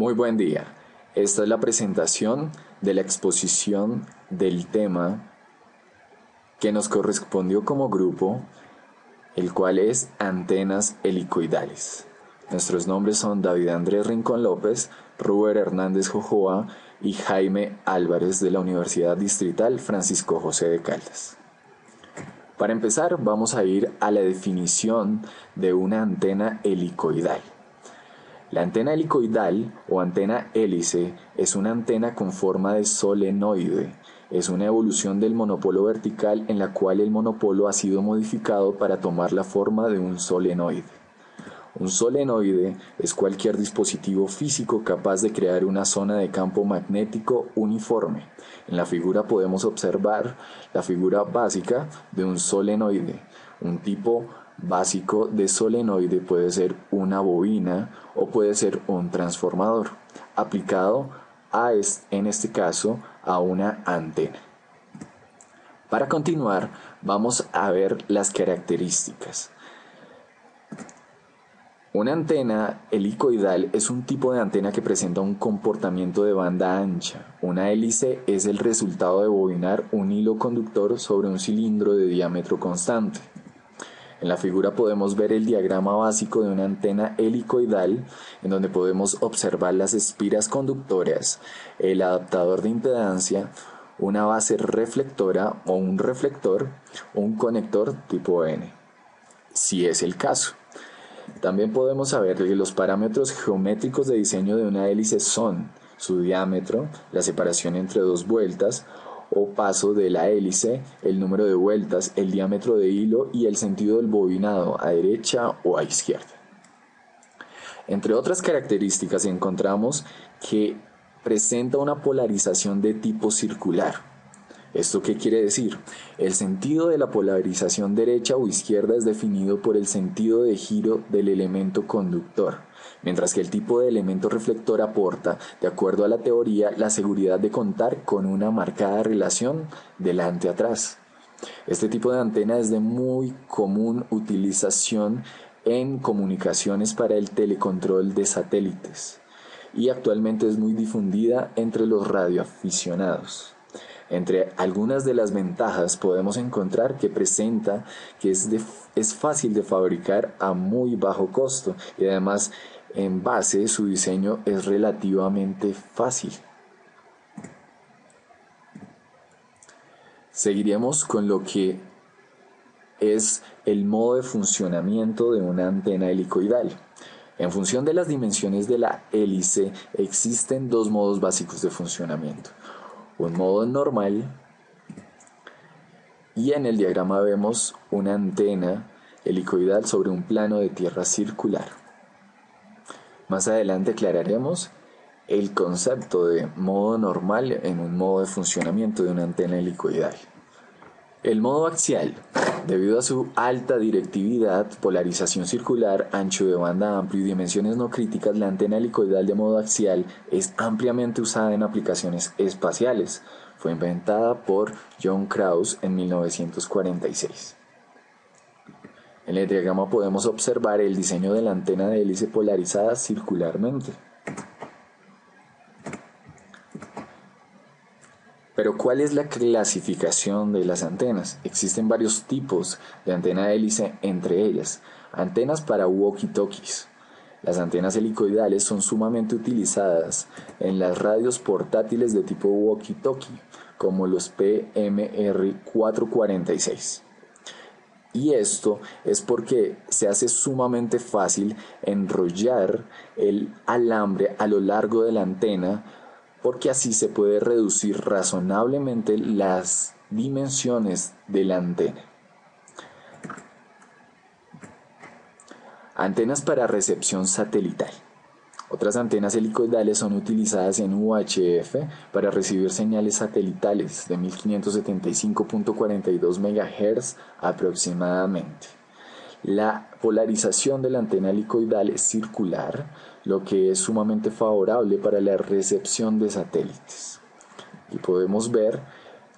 Muy buen día. Esta es la presentación de la exposición del tema que nos correspondió como grupo, el cual es antenas helicoidales. Nuestros nombres son David Andrés Rincón López, Ruber Hernández Jojoa y Jaime Álvarez de la Universidad Distrital Francisco José de Caldas. Para empezar, vamos a ir a la definición de una antena helicoidal. La antena helicoidal o antena hélice es una antena con forma de solenoide. Es una evolución del monopolo vertical en la cual el monopolo ha sido modificado para tomar la forma de un solenoide. Un solenoide es cualquier dispositivo físico capaz de crear una zona de campo magnético uniforme. En la figura podemos observar la figura básica de un solenoide. Un tipo básico de solenoide puede ser una bobina o puede ser un transformador, aplicado en este caso a una antena. Para continuar, vamos a ver las características. Una antena helicoidal es un tipo de antena que presenta un comportamiento de banda ancha. Una hélice es el resultado de bobinar un hilo conductor sobre un cilindro de diámetro constante. En la figura podemos ver el diagrama básico de una antena helicoidal, en donde podemos observar las espiras conductoras, el adaptador de impedancia, una base reflectora o un reflector o un conector tipo N, si es el caso. También podemos saber que los parámetros geométricos de diseño de una hélice son su diámetro, la separación entre dos vueltas o paso de la hélice, el número de vueltas, el diámetro de hilo y el sentido del bobinado, a derecha o a izquierda. Entre otras características encontramos que presenta una polarización de tipo circular. ¿Esto qué quiere decir? El sentido de la polarización derecha o izquierda es definido por el sentido de giro del elemento conductor, mientras que el tipo de elemento reflector aporta, de acuerdo a la teoría, la seguridad de contar con una marcada relación delante-atrás. Este tipo de antena es de muy común utilización en comunicaciones para el telecontrol de satélites y actualmente es muy difundida entre los radioaficionados. Entre algunas de las ventajas podemos encontrar que presenta que es fácil de fabricar a muy bajo costo y además en base su diseño es relativamente fácil. Seguiremos con lo que es el modo de funcionamiento de una antena helicoidal. En función de las dimensiones de la hélice existen dos modos básicos de funcionamiento. Un modo normal, y en el diagrama vemos una antena helicoidal sobre un plano de tierra circular. Más adelante aclararemos el concepto de modo normal en un modo de funcionamiento de una antena helicoidal. El modo axial, debido a su alta directividad, polarización circular, ancho de banda amplio y dimensiones no críticas, la antena helicoidal de modo axial es ampliamente usada en aplicaciones espaciales. Fue inventada por John Krause en 1946. En el diagrama podemos observar el diseño de la antena de hélice polarizada circularmente. Pero ¿cuál es la clasificación de las antenas? Existen varios tipos de antena hélice, entre ellas antenas para walkie-talkies. Las antenas helicoidales son sumamente utilizadas en las radios portátiles de tipo walkie-talkie, como los PMR446. Y esto es porque se hace sumamente fácil enrollar el alambre a lo largo de la antena, porque así se puede reducir razonablemente las dimensiones de la antena. Antenas para recepción satelital. Otras antenas helicoidales son utilizadas en UHF para recibir señales satelitales de 1575.42 MHz aproximadamente. La polarización de la antena helicoidal es circular, lo que es sumamente favorable para la recepción de satélites. Y podemos ver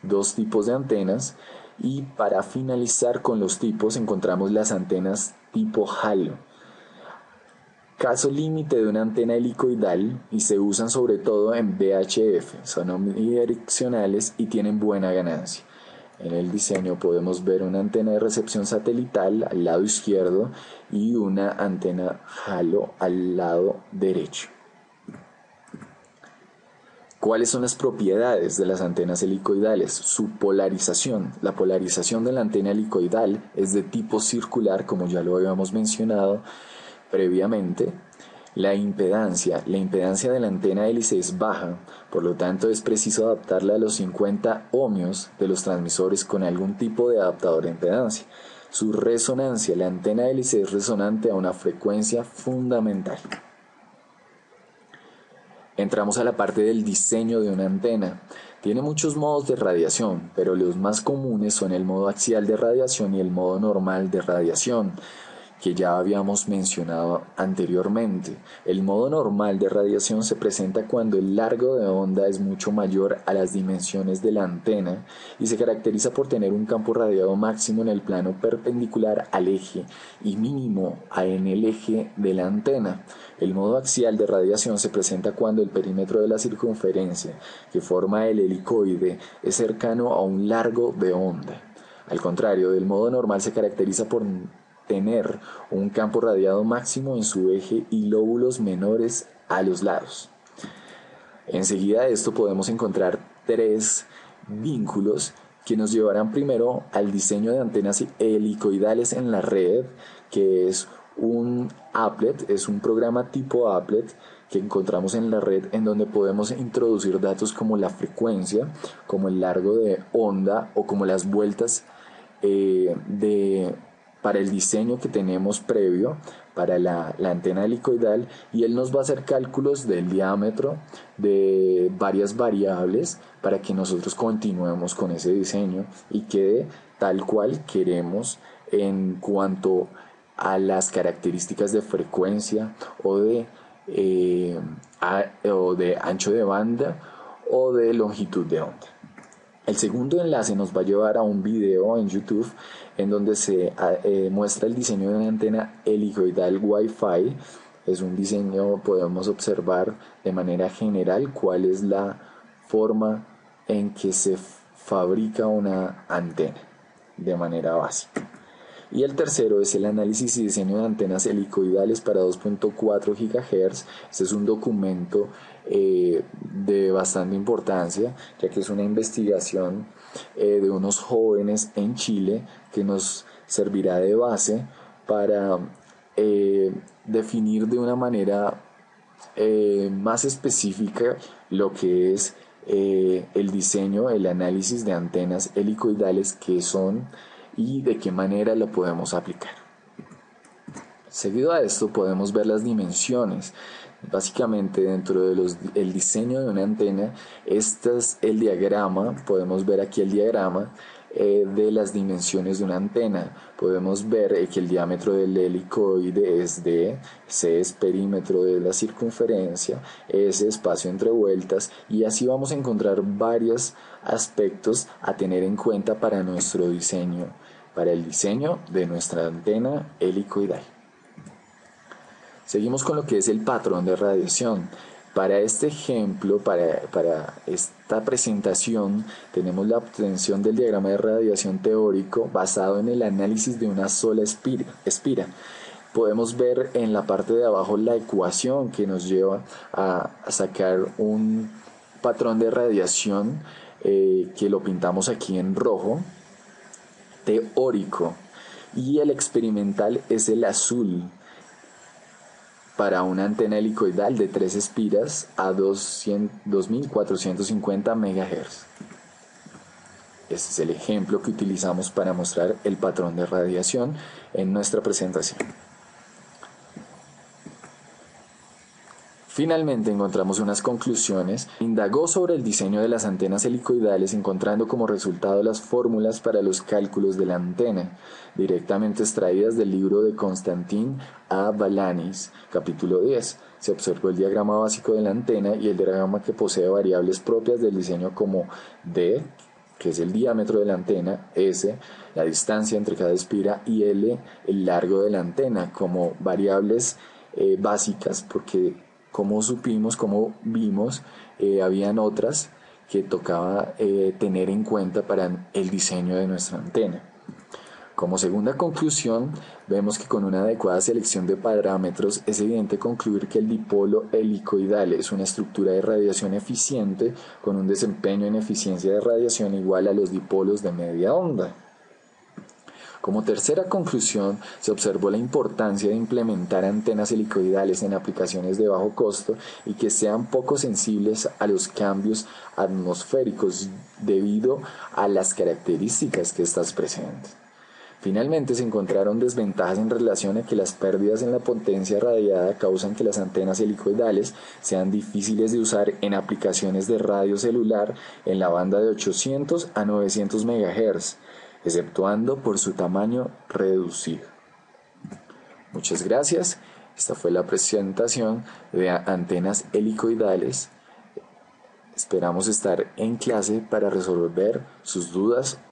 dos tipos de antenas, y para finalizar con los tipos encontramos las antenas tipo halo. caso límite de una antena helicoidal y se usan sobre todo en VHF, son omnidireccionales y tienen buena ganancia. En el diseño podemos ver una antena de recepción satelital al lado izquierdo y una antena halo al lado derecho. ¿Cuáles son las propiedades de las antenas helicoidales? Su polarización. La polarización de la antena helicoidal es de tipo circular, como ya lo habíamos mencionado previamente. La impedancia de la antena hélice es baja, por lo tanto es preciso adaptarla a los 50 ohmios de los transmisores con algún tipo de adaptador de impedancia. Su resonancia, la antena hélice es resonante a una frecuencia fundamental. Entramos a la parte del diseño de una antena. Tiene muchos modos de radiación, pero los más comunes son el modo axial de radiación y el modo normal de radiación, que ya habíamos mencionado anteriormente. El modo normal de radiación se presenta cuando el largo de onda es mucho mayor a las dimensiones de la antena y se caracteriza por tener un campo radiado máximo en el plano perpendicular al eje y mínimo en el eje de la antena. El modo axial de radiación se presenta cuando el perímetro de la circunferencia que forma el helicoide es cercano a un largo de onda. Al contrario, el modo normal se caracteriza por tener un campo radiado máximo en su eje y lóbulos menores a los lados. Enseguida de esto podemos encontrar tres vínculos que nos llevarán primero al diseño de antenas helicoidales en la red, que es un applet, es un programa tipo applet que encontramos en la red en donde podemos introducir datos como la frecuencia, como el largo de onda o como las vueltas para el diseño que tenemos previo para la antena helicoidal, y él nos va a hacer cálculos del diámetro de varias variables para que nosotros continuemos con ese diseño y quede tal cual queremos en cuanto a las características de frecuencia o de ancho de banda o de longitud de onda. El segundo enlace nos va a llevar a un video en YouTube en donde se muestra el diseño de una antena helicoidal Wi-Fi. Es un diseño, podemos observar de manera general cuál es la forma en que se fabrica una antena de manera básica. Y el tercero es el análisis y diseño de antenas helicoidales para 2.4 GHz. Este es un documento de bastante importancia, ya que es una investigación de unos jóvenes en Chile que nos servirá de base para definir de una manera más específica lo que es el diseño, el análisis de antenas helicoidales, qué son y de qué manera lo podemos aplicar. Seguido a esto podemos ver las dimensiones. Básicamente dentro del diseño de una antena, este es el diagrama, podemos ver aquí el diagrama de las dimensiones de una antena. Podemos ver que el diámetro del helicoide es D, C es perímetro de la circunferencia, S espacio entre vueltas, y así vamos a encontrar varios aspectos a tener en cuenta para nuestro diseño, para el diseño de nuestra antena helicoidal. Seguimos con lo que es el patrón de radiación. Para este ejemplo, para esta presentación, tenemos la obtención del diagrama de radiación teórico basado en el análisis de una sola espira. Podemos ver en la parte de abajo la ecuación que nos lleva a sacar un patrón de radiación que lo pintamos aquí en rojo, teórico, y el experimental es el azul, para una antena helicoidal de 3 espiras a 2450 MHz. Este es el ejemplo que utilizamos para mostrar el patrón de radiación en nuestra presentación. Finalmente encontramos unas conclusiones. Indagó sobre el diseño de las antenas helicoidales, encontrando como resultado las fórmulas para los cálculos de la antena, directamente extraídas del libro de Konstantin A. Balanis, capítulo 10. Se observó el diagrama básico de la antena y el diagrama que posee variables propias del diseño como D, que es el diámetro de la antena, S, la distancia entre cada espira, y L, el largo de la antena, como variables básicas, porque como supimos, como vimos, habían otras que tocaba tener en cuenta para el diseño de nuestra antena. Como segunda conclusión, vemos que con una adecuada selección de parámetros es evidente concluir que el dipolo helicoidal es una estructura de radiación eficiente con un desempeño en eficiencia de radiación igual a los dipolos de media onda. Como tercera conclusión, se observó la importancia de implementar antenas helicoidales en aplicaciones de bajo costo y que sean poco sensibles a los cambios atmosféricos debido a las características que éstas presentan. Finalmente se encontraron desventajas en relación a que las pérdidas en la potencia radiada causan que las antenas helicoidales sean difíciles de usar en aplicaciones de radio celular en la banda de 800 a 900 MHz, exceptuando por su tamaño reducido. Muchas gracias. Esta fue la presentación de antenas helicoidales. Esperamos estar en clase para resolver sus dudas